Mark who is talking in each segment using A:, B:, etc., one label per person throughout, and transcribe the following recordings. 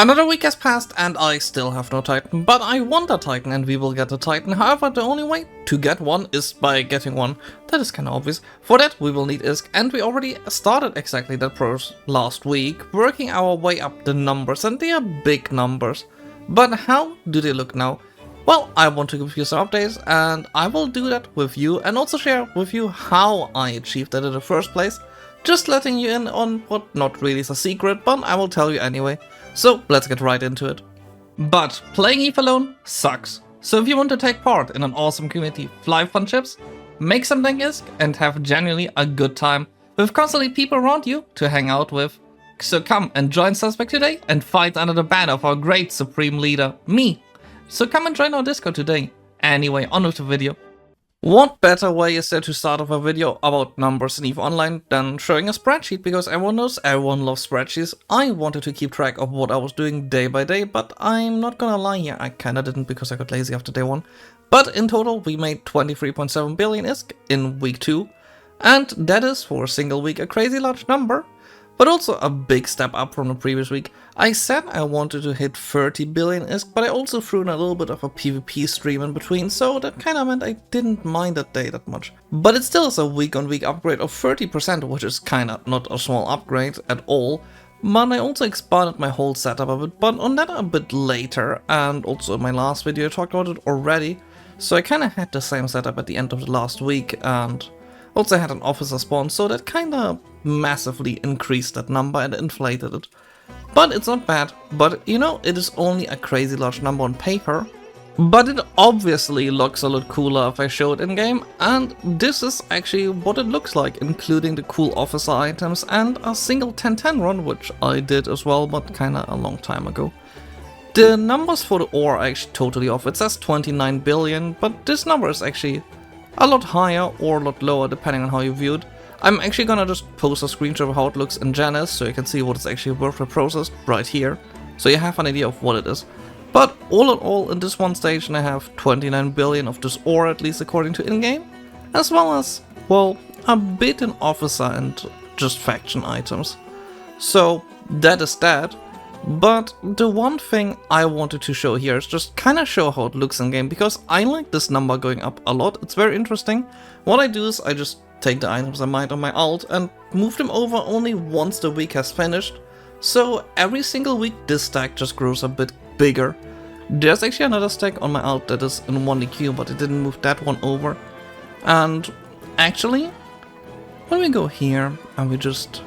A: Another week has passed and I still have no Titan, but I want a Titan and we will get a Titan. However, the only way to get one is by getting one. That is kinda obvious. For that we will need ISK, and we already started exactly that process last week, working our way up the numbers, and they are big numbers. But how do they look now? Well, I want to give you some updates, and I will do that with you and also share with you how I achieved that in the first place. Just letting you in on what not really is a secret, but I will tell you anyway. So let's get right into it. But playing EVE alone sucks. So if you want to take part in an awesome community, fly fun ships, make some dank ISK, and have genuinely a good time with constantly people around you to hang out with, so come and join Suspect today and fight under the banner of our great supreme leader, me. So come and join our Discord today. Anyway, on with the video. What better way is there to start off a video about numbers in EVE Online than showing a spreadsheet, because everyone knows everyone loves spreadsheets. I wanted to keep track of what I was doing day by day, but I'm not gonna lie here, I kinda didn't because I got lazy after day 1. But in total we made 23.7 billion ISK in week 2, and that is for a single week a crazy large number, but also a big step up from the previous week. I said I wanted to hit 30 billion ISK, but I also threw in a little bit of a PvP stream in between, so that kinda meant I didn't mind that day that much. But it still is a week-on-week upgrade of 30%, which is kinda not a small upgrade at all. But I also expanded my whole setup a bit, but on that a bit later, and also in my last video I talked about it already. So I kinda had the same setup at the end of the last week, and also had an officer spawn, so that kinda massively increased that number and inflated it. But it's not bad, but you know, it is only a crazy large number on paper. But it obviously looks a lot cooler if I show it in game, and this is actually what it looks like, including the cool officer items and a single 10-10 run, which I did as well, but kinda a long time ago. The numbers for the ore are actually totally off. It says 29 billion, but this number is actually a lot higher or a lot lower depending on how you view it. I'm actually gonna just post a screenshot of how it looks in Janus so you can see what it's actually worth per process right here, so you have an idea of what it is. But all in all, in this one station I have 29 billion of this ore, at least according to in-game, as well as, well, a bit in officer and just faction items. So that is that. But the one thing I wanted to show here is just kinda show how it looks in game, because I like this number going up a lot. It's very interesting. What I do is I just take the items I mined on my alt and move them over only once the week has finished. So every single week this stack just grows a bit bigger. There's actually another stack on my alt that is in 1DQ, but I didn't move that one over. And actually, when we go here and we just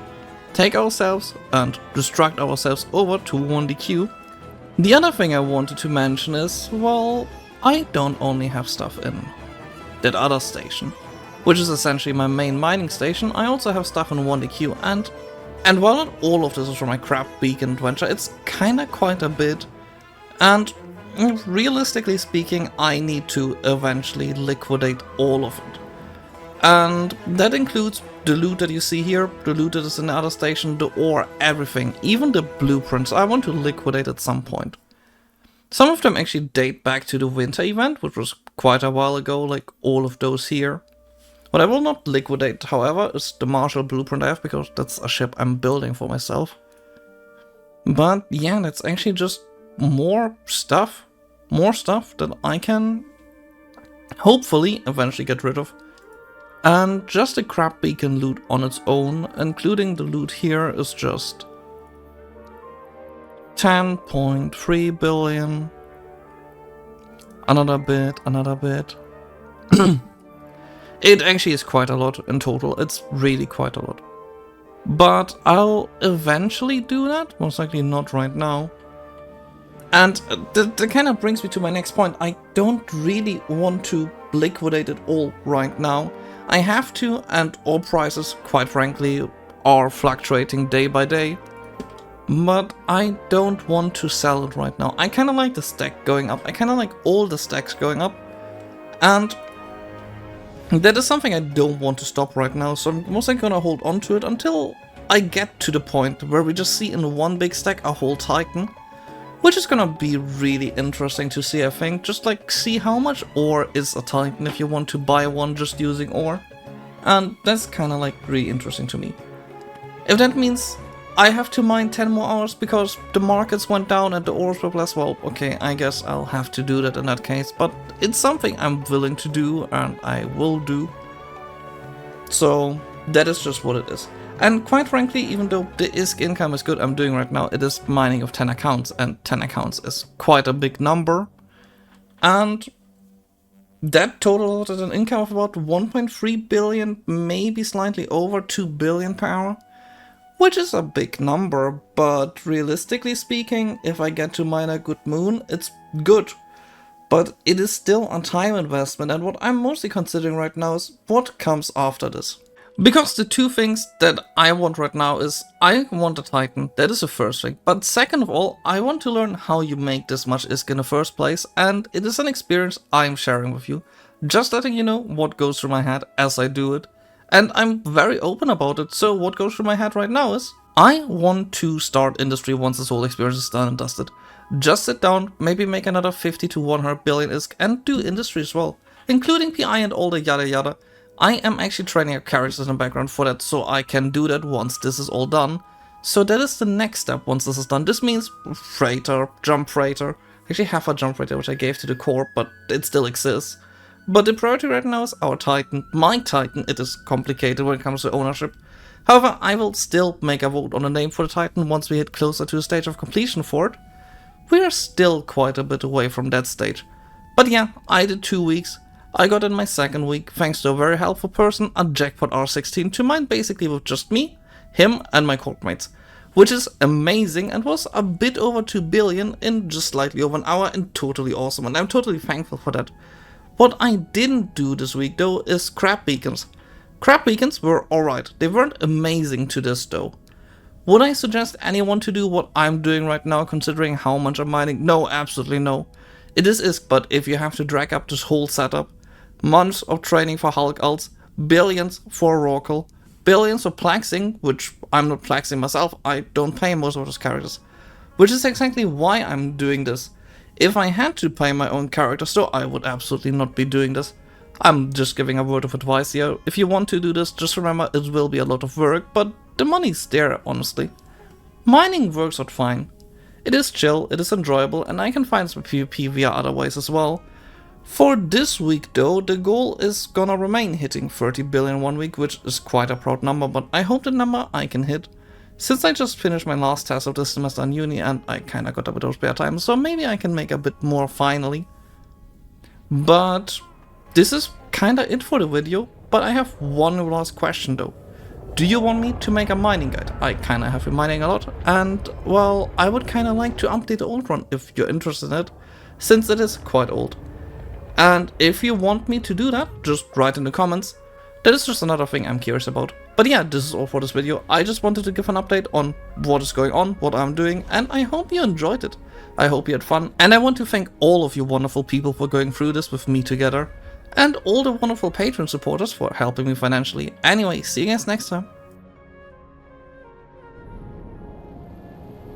A: take ourselves and destruct ourselves over to 1DQ. The other thing I wanted to mention is, well, I don't only have stuff in that other station, which is essentially my main mining station. I also have stuff in 1DQ, and while not all of this is from my crab beacon adventure, it's kinda quite a bit. And realistically speaking, I need to eventually liquidate all of it. And that includes the loot that you see here, the loot that is in the other station, the ore, everything, even the blueprints I want to liquidate at some point. Some of them actually date back to the winter event, which was quite a while ago, like all of those here. What I will not liquidate, however, is the Marshall blueprint I have, because that's a ship I'm building for myself. But yeah, that's actually just more stuff that I can hopefully eventually get rid of. And just the crab beacon loot on its own, including the loot here, is just 10.3 billion. Another bit. It actually is quite a lot in total. It's really quite a lot. But I'll eventually do that, most likely not right now. And that kind of brings me to my next point. I don't really want to liquidate it all right now. I have to, and ore prices, quite frankly, are fluctuating day by day. But I don't want to sell it right now. I kinda like the stack going up. I kinda like all the stacks going up. And that is something I don't want to stop right now, so I'm mostly gonna hold on to it until I get to the point where we just see in one big stack a whole Titan. Which is gonna be really interesting to see, I think. Just like see how much ore is a Titan if you want to buy one just using ore. And that's kinda like really interesting to me. If that means I have to mine 10 more hours because the markets went down and the ores were less. Well, okay, I guess I'll have to do that in that case, but it's something I'm willing to do and I will do. So that is just what it is. And quite frankly, even though the ISK income is good I'm doing right now, it is mining of 10 accounts, and 10 accounts is quite a big number. And that totaled at an income of about 1.3 billion, maybe slightly over 2 billion per hour. Which is a big number, but realistically speaking, if I get to mine a good moon, it's good. But it is still a time investment, and what I'm mostly considering right now is what comes after this. Because the two things that I want right now is, I want a Titan, that is the first thing. But second of all, I want to learn how you make this much ISK in the first place, and it is an experience I'm sharing with you. Just letting you know what goes through my head as I do it. And I'm very open about it, so what goes through my head right now is, I want to start industry once this whole experience is done and dusted. Just sit down, maybe make another 50 to 100 billion ISK and do industry as well, including PI and all the yada yada. I am actually training up characters in the background for that, so I can do that once this is all done. So that is the next step once this is done. This means freighter, jump freighter. I actually have a jump freighter which I gave to the corp, but it still exists. But the priority right now is our Titan, my Titan. It is complicated when it comes to ownership. However, I will still make a vote on a name for the Titan once we hit closer to the stage of completion for it. We are still quite a bit away from that stage. But yeah, I did 2 weeks. I got in my second week, thanks to a very helpful person, a jackpot R16 to mine basically with just me, him and my corp mates. Which is amazing and was a bit over 2 billion in just slightly over an hour, and totally awesome, and I'm totally thankful for that. What I didn't do this week though is crab beacons. Crab beacons were alright, they weren't amazing to this though. Would I suggest anyone to do what I'm doing right now considering how much I'm mining? No, absolutely no. It is ISK, but if you have to drag up this whole setup, months of training for Hulk ults, billions for Oracle, billions for Plaxing, which I'm not Plaxing myself, I don't pay most of those characters. Which is exactly why I'm doing this. If I had to pay my own characters though, I would absolutely not be doing this. I'm just giving a word of advice here. If you want to do this, just remember it will be a lot of work, but the money's there, honestly. Mining works out fine. It is chill, it is enjoyable, and I can find some PvP via other ways as well. For this week though, the goal is gonna remain hitting 30 billion one week, which is quite a proud number, but I hope the number I can hit. Since I just finished my last test of this semester in uni and I kinda got a bit of spare time, so maybe I can make a bit more finally. But this is kinda it for the video, but I have one last question though. Do you want me to make a mining guide? I kinda have been mining a lot, and well, I would kinda like to update the old one if you're interested in it, since it is quite old. And if you want me to do that, just write in the comments. That is just another thing I'm curious about. But yeah, this is all for this video. I just wanted to give an update on what is going on, what I'm doing, and I hope you enjoyed it. I hope you had fun, and I want to thank all of you wonderful people for going through this with me together, and all the wonderful Patreon supporters for helping me financially. Anyway, see you guys next time.